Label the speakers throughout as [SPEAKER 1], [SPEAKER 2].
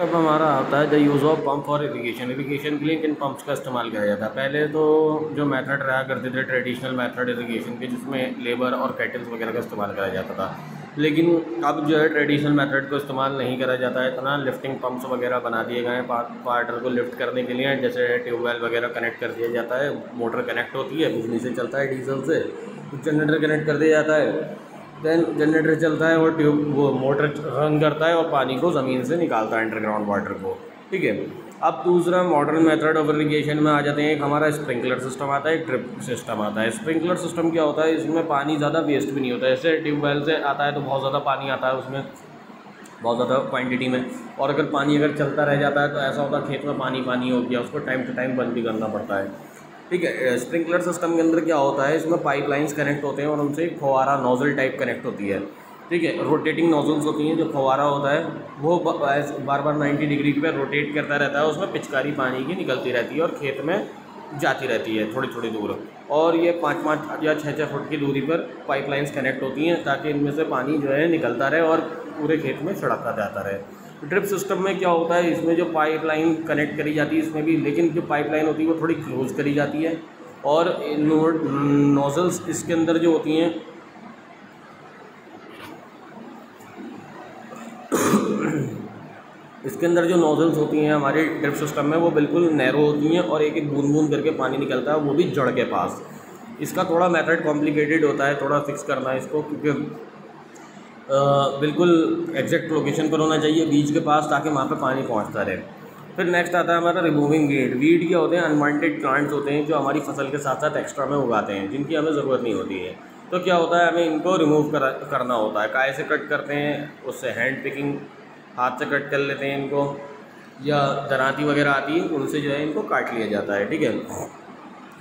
[SPEAKER 1] अब हमारा आता है the use of pump for irrigation. Irrigation के लिए किन पम्प्स का इस्तेमाल किया जाता है। पहले तो जो मेथड रहा करते थे ट्रेडिशनल मेथड इरीगेशन के, जिसमें लेबर और कैटल्स वगैरह का इस्तेमाल करा जाता था, लेकिन अब जो है ट्रेडिशनल मेथड को इस्तेमाल नहीं करा जाता है। इतना लिफ्टिंग पम्प्स वगैरह बना दिए गए हैं वाटर को लिफ्ट करने के लिए। जैसे ट्यूबवेल वगैरह कनेक्ट कर दिया जाता है, मोटर कनेक्ट होती है, बिजली से चलता है, डीजल से, जनरेटर कनेक्ट कर दिया जाता है, देन जनरेटर चलता है और वो मोटर रन करता है और पानी को ज़मीन से निकालता है, अंडरग्राउंड वाटर को। ठीक है। अब दूसरा मॉडर्न मेथड ऑफ इरीगेशन में आ जाते हैं। एक हमारा स्प्रिंकलर सिस्टम आता है, एक ड्रिप सिस्टम आता है। स्प्रिंकलर सिस्टम क्या होता है, इसमें पानी ज़्यादा वेस्ट भी नहीं होता है। जैसे ट्यूबवेल से आता है तो बहुत ज़्यादा पानी आता है उसमें, बहुत ज़्यादा क्वांटिटी में, और अगर पानी अगर चलता रह जाता है तो ऐसा होता है खेत में पानी पानी हो गया, उसको टाइम टू टाइम बंद भी करना पड़ता है। ठीक है। स्प्रिंकलर सिस्टम के अंदर क्या होता है, इसमें पाइपलाइंस कनेक्ट होते हैं और उनसे एक फव्वारा नोजल टाइप कनेक्ट होती है। ठीक है। रोटेटिंग नोजल्स होती हैं, जो फव्वारा होता है वो बार बार 90 डिग्री पे रोटेट करता रहता है, उसमें पिचकारी पानी की निकलती रहती है और खेत में जाती रहती है थोड़ी थोड़ी दूर। और ये 5-5 या 6-6 फुट की दूरी पर पाइपलाइंस कनेक्ट होती हैं, ताकि इनमें से पानी जो है निकलता रहे और पूरे खेत में छिड़कता जाता रहे। ड्रिप सिस्टम में क्या होता है, इसमें जो पाइपलाइन कनेक्ट करी जाती है इसमें भी, लेकिन जो पाइपलाइन होती है वो थोड़ी क्लोज करी जाती है, और नोजल्स इसके अंदर जो होती हैं इसके अंदर जो नोजल्स होती हैं हमारे ड्रिप सिस्टम में, वो बिल्कुल नैरो होती हैं और एक एक बूंद बूंद करके पानी निकलता है, वो भी जड़ के पास। इसका थोड़ा मेथड कॉम्प्लिकेटेड होता है, थोड़ा फिक्स करना है इसको, क्योंकि बिल्कुल एग्जैक्ट लोकेशन पर होना चाहिए बीज के पास, ताकि वहाँ पे पानी पहुँचता रहे। फिर नेक्स्ट आता है हमारा रिमूविंग वीड। वीड क्या होते हैं, अनवांटेड प्लांट्स होते हैं जो हमारी फसल के साथ साथ एक्स्ट्रा में उगाते हैं, जिनकी हमें ज़रूरत नहीं होती है। तो क्या होता है, हमें इनको रिमूव करना होता है। काय से कट करते हैं, उससे हैंड पिकिंग, हाथ से कट कर लेते हैं इनको, या दराती वगैरह आती है उनसे जो है इनको काट लिया जाता है। ठीक है।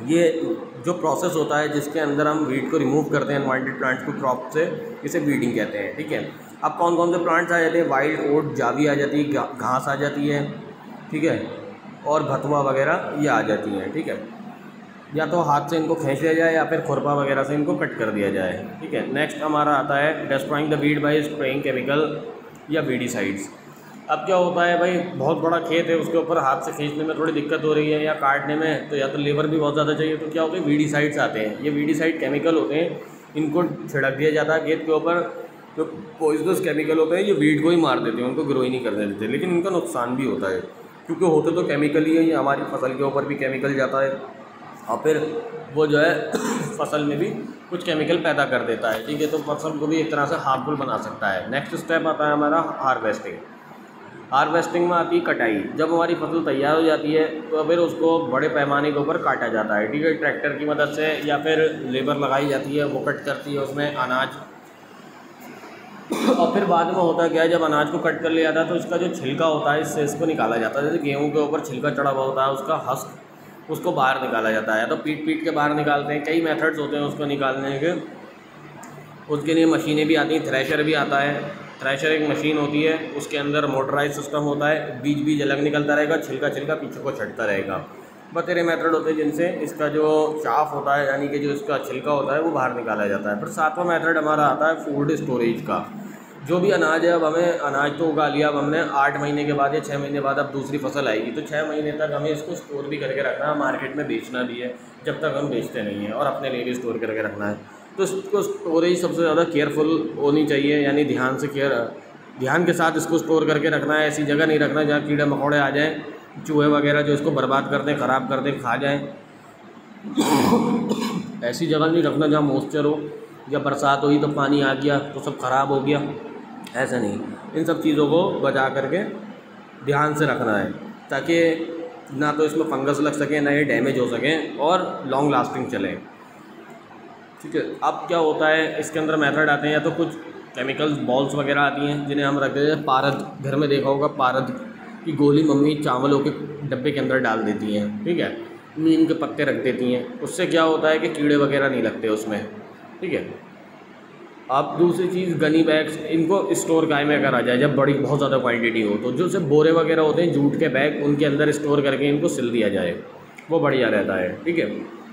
[SPEAKER 1] ये जो प्रोसेस होता है जिसके अंदर हम वीड को रिमूव करते हैं अनवांटेड प्लांट्स को क्रॉप से, इसे वीडिंग कहते हैं। ठीक है। अब कौन कौन से प्लांट्स आ जाते हैं, वाइल्ड ओट, जावी आ जाती है, घास आ जाती है, ठीक है, और भतुआ वगैरह ये आ जाती हैं। ठीक है। या तो हाथ से इनको खींच लिया जाए या फिर खुरपा वगैरह से इनको कट कर दिया जाए। ठीक है। नेक्स्ट हमारा आता है destroying the weed bye spraying chemical या वीडीसाइड्स। अब क्या होता है भाई, बहुत बड़ा खेत है, उसके ऊपर हाथ से खींचने में थोड़ी दिक्कत हो रही है या काटने में, तो या तो लेबर भी बहुत ज़्यादा चाहिए, तो क्या होते हैं वीडीसाइड्स आते हैं। ये वीडीसाइड केमिकल होते हैं, इनको छिड़क दिया जाता है खेत के ऊपर। जो पॉइजनस केमिकल होते हैं ये वीड को ही मार देते हैं, उनको ग्रो ही नहीं करने देते, लेकिन इनका नुकसान भी होता है, क्योंकि होते तो केमिकल ही है, ये हमारी फसल के ऊपर भी केमिकल जाता है और फिर वो जो है फसल में भी कुछ केमिकल पैदा कर देता है। ठीक है। तो फसल को भी एक तरह से हार्मफुल बना सकता है। नेक्स्ट स्टेप आता है हमारा हार्वेस्टिंग। हार्वेस्टिंग में आती है कटाई। जब हमारी फसल तैयार हो जाती है तो फिर उसको बड़े पैमाने के ऊपर काटा जाता है। ठीक है। ट्रैक्टर की मदद से या फिर लेबर लगाई जाती है, वो कट करती है उसमें अनाज। और फिर बाद में होता क्या है, जब अनाज को कट कर लिया जाता है तो इसका जो छिलका होता है इससे इसको निकाला जाता है। जैसे गेहूँ के ऊपर छिलका चढ़ा हुआ होता है, उसका हस्क, उसको बाहर निकाला जाता है। तो पीट पीट के बाहर निकालते हैं, कई मेथड्स होते हैं उसको निकालने के। उसके लिए मशीनें भी आती हैं, थ्रेशर भी आता है। थ्रेशर एक मशीन होती है, उसके अंदर मोटराइज सिस्टम होता है, बीज बीज अलग निकलता रहेगा, छिलका छिलका पीछे को छटता रहेगा। बतेरे मेथड होते हैं जिनसे इसका जो चाफ होता है, यानी कि जो इसका छिलका होता है, वो बाहर निकाला जाता है। फिर सातवां मेथड हमारा आता है फूड स्टोरेज का। जो भी अनाज है, अब हमें अनाज तो उगा लिया, अब हमने 8 महीने के बाद या 6 महीने बाद अब दूसरी फसल आएगी, तो 6 महीने तक हमें इसको स्टोर भी करके रखना है, मार्केट में बेचना भी है, जब तक हम बेचते नहीं हैं, और अपने लिए भी स्टोर करके रखना है। तो इसको स्टोरेज सबसे ज़्यादा केयरफुल होनी चाहिए, यानी ध्यान के साथ इसको स्टोर करके रखना है। ऐसी जगह नहीं रखना जहाँ कीड़े मकोड़े आ जाएँ, चूहे वगैरह जो इसको बर्बाद कर दें, ख़राब कर दें, खा जाएँ। ऐसी जगह नहीं रखना जहाँ मॉइस्चर हो, या बरसात हुई तो पानी आ गया तो सब ख़राब हो गया, ऐसा नहीं। इन सब चीज़ों को बचा करके ध्यान से रखना है, ताकि ना तो इसमें फंगस लग सके, ना ये डैमेज हो सकें, और लॉन्ग लास्टिंग चलें। ठीक है। अब क्या होता है, इसके अंदर मेथड आते हैं, या तो कुछ केमिकल्स बॉल्स वगैरह आती हैं जिन्हें हम रखते हैं। पारद, घर में देखा होगा, पारद की गोली मम्मी चावलों के डब्बे के अंदर डाल देती हैं। ठीक है। नीम के पत्ते रख देती हैं, उससे क्या होता है कि कीड़े वगैरह नहीं लगते उसमें। ठीक है। अब दूसरी चीज़ गनी बैग्स, इनको स्टोर गाय में करा जाए जब बड़ी बहुत ज़्यादा क्वांटिटी हो, तो जो से बोरे वगैरह होते हैं जूट के बैग, उनके अंदर स्टोर करके इनको सिल दिया जाए, वो बढ़िया रहता है। ठीक है।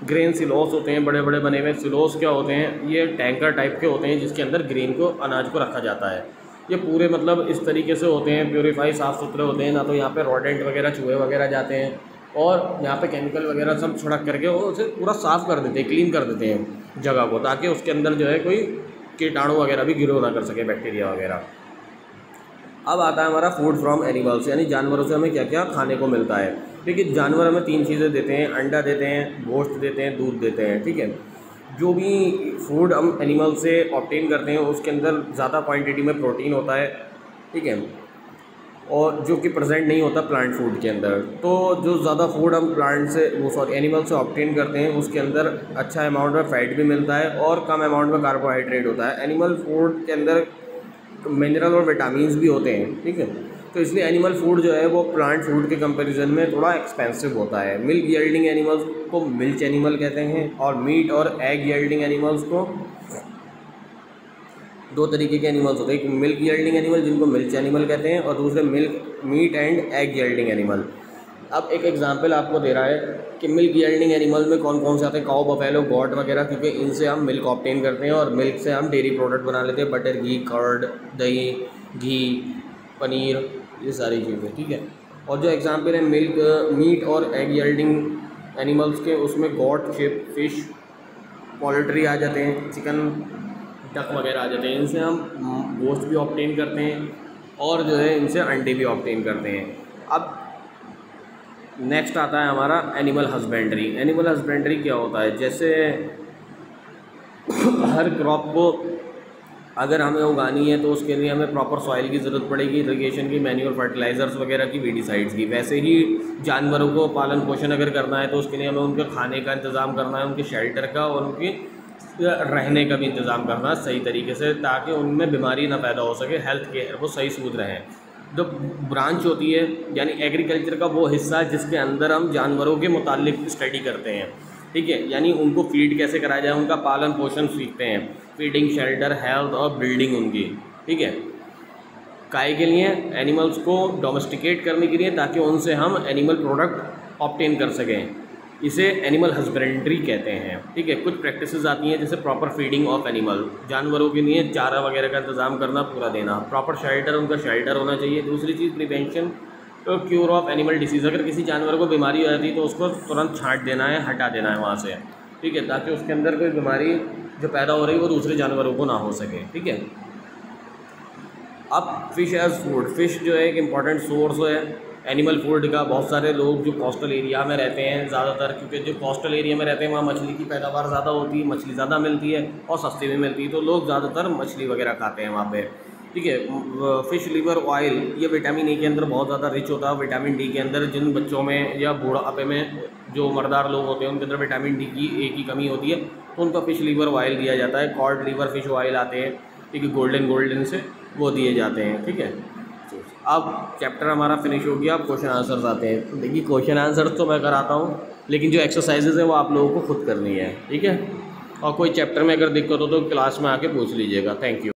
[SPEAKER 1] ग्रेन सिलोस होते हैं, बड़े बड़े बने हुए सिलोस क्या होते हैं, ये टैंकर टाइप के होते हैं जिसके अंदर ग्रेन को, अनाज को रखा जाता है। ये पूरे मतलब इस तरीके से होते हैं, प्योरीफाई, साफ़ सुथरे होते हैं, ना तो यहाँ पे रोडेंट वगैरह, चूहे वगैरह जाते हैं, और यहाँ पे केमिकल वगैरह सब छिड़क करके वो उसे पूरा साफ़ कर देते हैं, क्लीन कर देते हैं जगह को, ताकि उसके अंदर जो है कोई कीटाणु वगैरह भी गिरो ना कर सके, बैक्टीरिया वगैरह। अब आता है हमारा फूड फ्रॉम एनिमल्स, यानी जानवरों से हमें क्या क्या खाने को मिलता है। देखिए जानवर हमें 3 चीज़ें देते हैं, अंडा देते हैं, गोश्त देते हैं, दूध देते हैं, ठीक है। जो भी फूड हम एनिमल से ऑब्टेन करते हैं उसके अंदर ज़्यादा क्वांटिटी में प्रोटीन होता है, ठीक है, और जो कि प्रेजेंट नहीं होता प्लांट फूड के अंदर। तो जो ज़्यादा फूड हम एनिमल से ऑब्टेन करते हैं उसके अंदर अच्छा अमाउंट में फैट भी मिलता है और कम अमाउंट में कार्बोहाइड्रेट होता है। एनिमल फूड के अंदर मिनरल और विटामिन्स भी होते हैं, ठीक है। तो इसलिए एनिमल फूड जो है वो प्लांट फूड के कंपैरिजन में थोड़ा एक्सपेंसिव होता है। मिल्क यील्डिंग एनिमल्स को मिल्च एनिमल कहते हैं, और मीट और एग यील्डिंग एनिमल्स को, 2 तरीके के एनिमल्स होते हैं, एक मिल्क यील्डिंग एनिमल जिनको मिल्च एनिमल कहते हैं, और दूसरे meat and egg yielding animal. अब एक एग्जांपल आपको दे रहा है कि मिल्क यील्डिंग एनिमल में कौन कौन से आते हैं, काऊ, बफेलो, गॉट वगैरह, क्योंकि इनसे हम मिल्क ऑब्टेन करते हैं और मिल्क से हम डेयरी प्रोडक्ट बना लेते हैं, बटर, घी, कर्ड, दही, घी, पनीर, ये सारी चीज़ें, ठीक है। और जो एग्जांपल है मीट और एग यील्डिंग एनिमल्स के, उसमें गॉट, चिप, फिश, पोल्ट्री आ जाते हैं, चिकन, डक वगैरह आ जाते हैं। इनसे हम गोश्त भी ऑब्टेन करते हैं और जो है इनसे अंडे भी ऑब्टेन करते हैं। अब नेक्स्ट आता है हमारा एनिमल हस्बेंड्री। एनिमल हस्बेंड्री क्या होता है, जैसे हर क्रॉप को अगर हमें उगानी है तो उसके लिए हमें प्रॉपर सॉइल की ज़रूरत पड़ेगी, इरिगेशन की, मैन्योर, फर्टिलाइज़र्स वगैरह की, वीडिसाइड्स की। वैसे ही जानवरों को पालन पोषण अगर करना है तो उसके लिए हमें उनके खाने का इंतज़ाम करना है, उनके शेल्टर का और उनकी रहने का भी इंतज़ाम करना है सही तरीके से, ताकि उनमें बीमारी ना पैदा हो सके, हेल्थ केयर वो सही सूझ रहें। जो ब्रांच होती है यानी एग्रीकल्चर का वो हिस्सा जिसके अंदर हम जानवरों के मुतालिक स्टडी करते हैं, ठीक है, यानी उनको फीड कैसे कराया जाए, उनका पालन पोषण सीखते हैं, फीडिंग, शेल्टर, हेल्थ और ब्रीडिंग उनकी, ठीक है, काय के लिए, एनिमल्स को डोमेस्टिकेट करने के लिए, ताकि उनसे हम एनिमल प्रोडक्ट ऑब्टेन कर सकें। इसे एनिमल हस्बेंड्री कहते हैं, ठीक है। कुछ प्रैक्टिसेस आती हैं जैसे प्रॉपर फीडिंग ऑफ एनिमल, जानवरों के लिए चारा वगैरह का इंतजाम करना, पूरा देना, प्रॉपर शेल्टर, उनका शेल्टर होना चाहिए। दूसरी चीज़ प्रिवेंशन और क्योर ऑफ एनिमल डिसीज़, अगर किसी जानवर को बीमारी हो जाती है तो उसको तुरंत छांट देना है, हटा देना है वहाँ से, ठीक है, ताकि उसके अंदर कोई बीमारी जो पैदा हो रही है वो दूसरे जानवरों को ना हो सके, ठीक है। अब फिश एज फूड, फिश जो है एक इम्पॉर्टेंट सोर्स है एनिमल फूड का। बहुत सारे लोग जो कोस्टल एरिया में रहते हैं ज़्यादातर, क्योंकि जो कोस्टल एरिया में रहते हैं वहाँ मछली की पैदावार ज़्यादा होती है, मछली ज़्यादा मिलती है और सस्ती भी मिलती है, तो लोग ज़्यादातर मछली वगैरह खाते हैं वहाँ पे, ठीक है। फ़िश लिवर ऑयल ये विटामिन ए के अंदर बहुत ज़्यादा रिच होता है, विटामिन डी के अंदर जिन बच्चों में या बूढ़ापे में जो मर्दार लोग होते हैं उनके अंदर विटामिन डी की ए की कमी होती है, तो उनका फ़िश लिवर ऑयल दिया जाता है। कॉड लिवर फ़िश ऑयल आते हैं, ठीक है, गोल्डन से वो दिए जाते हैं, ठीक है। अब चैप्टर हमारा फिनिश हो गया, अब क्वेश्चन आंसर्स आते हैं। तो देखिए क्वेश्चन आंसर्स तो मैं कराता हूँ, लेकिन जो एक्सरसाइजेज है वो आप लोगों को खुद करनी है, ठीक है। और कोई चैप्टर में अगर दिक्कत हो तो क्लास में आके पूछ लीजिएगा। Thank you.